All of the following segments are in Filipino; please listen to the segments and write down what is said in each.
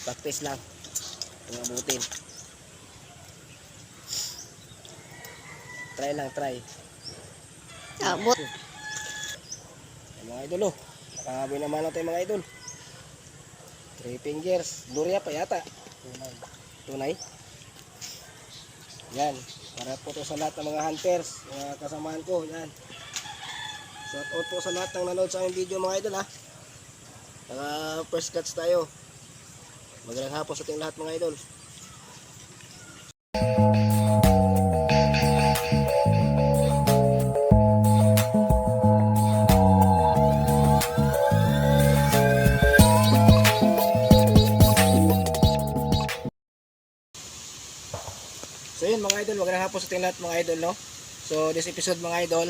Practice lang. Ang abutin. Try lang, try. Abot. Ay, mga idol, oh. Nakahaboy naman natin mga idol. 3 fingers. Luria pa yata. Tunay. Yan. Para po to sa lahat ng mga hunters, mga kasamahan ko. Yan. Shout out po sa lahat ng nanood sa aming video mga idol, ha. Naka first cuts tayo. Magandang hapon sa ating lahat mga idol. So yun mga idol, magandang hapon sa ating lahat mga idol, no. So this episode mga idol,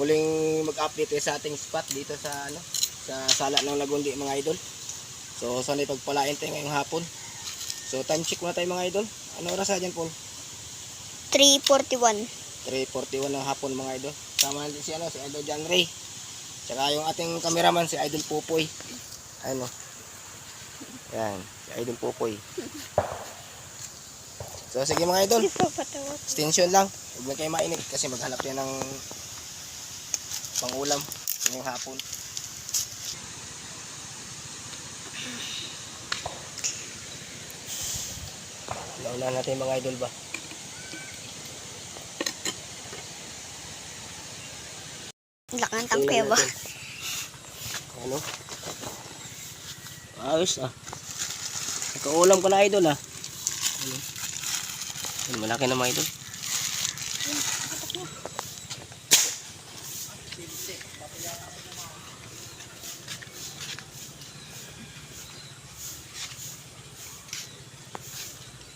muling mag-update sa ating spot dito sa sa sala ng Lagundi mga idol. So sana'y pagpalain tayo ngayong hapon. So time check muna tayo mga idol. Ano oras na dyan po? 3:41. 3:41 ng hapon mga idol. Sama natin si si Idol John Ray. Tsaka yung ating cameraman si Idol Pupoy. Ano? Yan, si Idol Pupoy. So sige mga idol, extension lang. Huwag na kayo mainit kasi maghanap yan ng pangulam ngayong hapon. Launahan natin mga idol ba. Laki ng tangke ba? Ano? Ayos ah. Nakaulam ko na idol ah. Ano? Malaki na mga idol.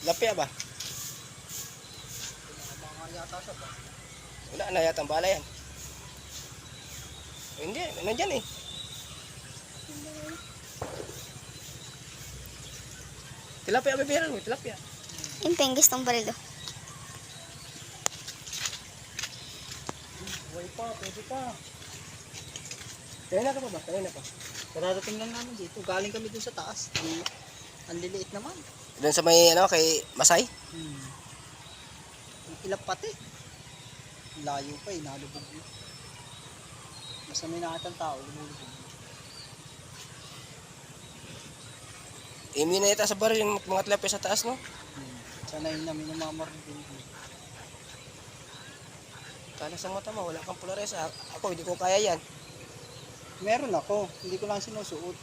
Lapya ba? Wala na yata ang bala yan. Hindi, nandyan eh. Tilapia, bibiran mo, tilapia. Yung penggis ng baril do. Buhay pa, pwede pa. Kaya na ka pa ba? Kaya na pa. Kararating lang namin dito. Galing kami dun sa taas. Ang liliit naman. Doon sa may kay Masay? Ang ilap pati. Layo pa eh. Nalubog yun. Basta may nakatang tao. Lumulubog. Imi na yata sa baril yung mga tilapia sa taas, no? Sana yun namin namamarinig din. Kala sa mata mo, wala kang polares. Ako, hindi ko kaya yan. Meron ako. Hindi ko lang sinusuot.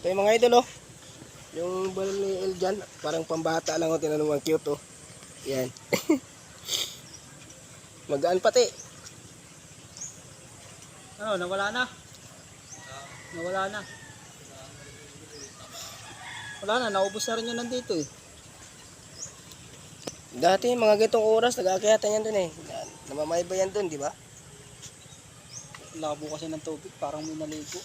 Ito yung mga idol, oh. Yung baril ni El dyan, parang pambata lang, oh. Tinanong ang cute, oh. Yan. Magaan pati. Ano, nawala na? Nawala na. Wala na, naubos na rin yun nandito eh. Dati, mga gitong oras, nag-aakayatan yan dun eh. Namamayba yan dun, di ba? Labo kasi ng tubig, parang may naligo.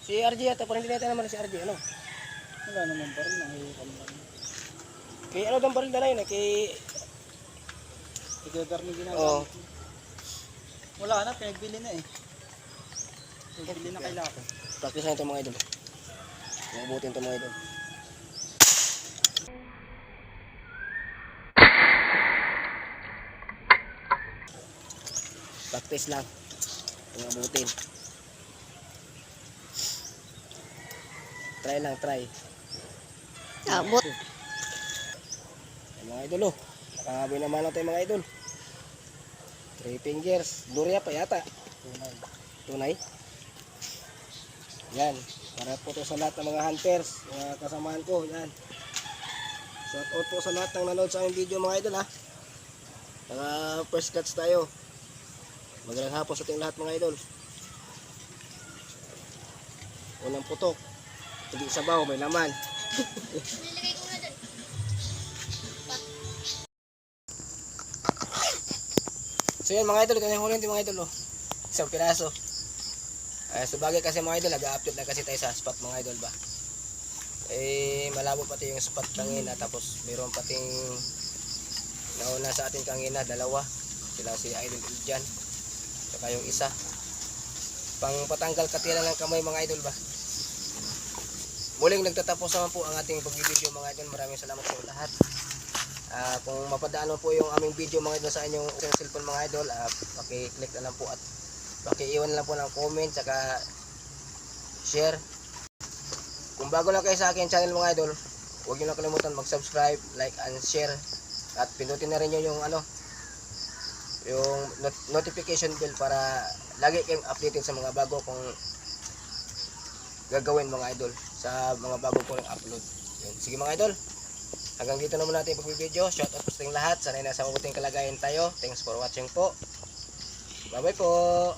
Si RJ yata, parang hindi natin naman si RJ, ano? Wala naman pa rin, nangihikam na rin. Kay ano daw baril na yun eh, kay... Together na Oo. ginagawa. Wala na, pinagbili na eh. Pinagbili na kay Lako. Practice na ito mga idol. Mabutin ito mga idol. Practice lang. Mabutin. Try lang, try. Abot. Ay, mga idol, oh. Nakahaboy naman natin mga idol. 3 fingers. Luria pa yata. Tunay. Yan. Para po to sa lahat ng mga hunters, mga kasamahan ko. Yan. Shout out po sa lahat ng nanood sa aming video mga idol, ha. Naka first cuts tayo. Magandang hapon sa ating lahat mga idol. Unang putok. Hindi sabaw, may laman. So yun mga idol, ito na yung huli yung mga idol, oh. Isang piraso. So bagay kasi mga idol, nag-upload na kasi tayo sa spot mga idol ba. Malabo pati yung spot kangina, tapos mayroon pating nauna sa ating kangina, dalawa. Sila si Idol Iljan, saka yung isa. Pang patanggal katira ng kamay mga idol ba. muling nagtatapos naman po ang ating pag-video mga idol. Maraming salamat sa lahat. Kung mapadaan mo po yung aming video mga idol sa inyong cellphone mga idol, paki-click na lang po at paki-iwan lang po ng comment saka share. Kung bago lang kayo sa akin channel mga idol, huwag niyo lang kalimutan mag-subscribe, like and share at pindutin na rin niyo yung yung notification bell para lagi kayong updated sa mga bago kong gagawin mga idol, sa mga bago kong upload. Yun. Sige mga idol, hanggang dito naman natin pag-video. Shout out po sa lahat, sanay nasa mabuting kalagayan tayo. Thanks for watching po. Bye bye po.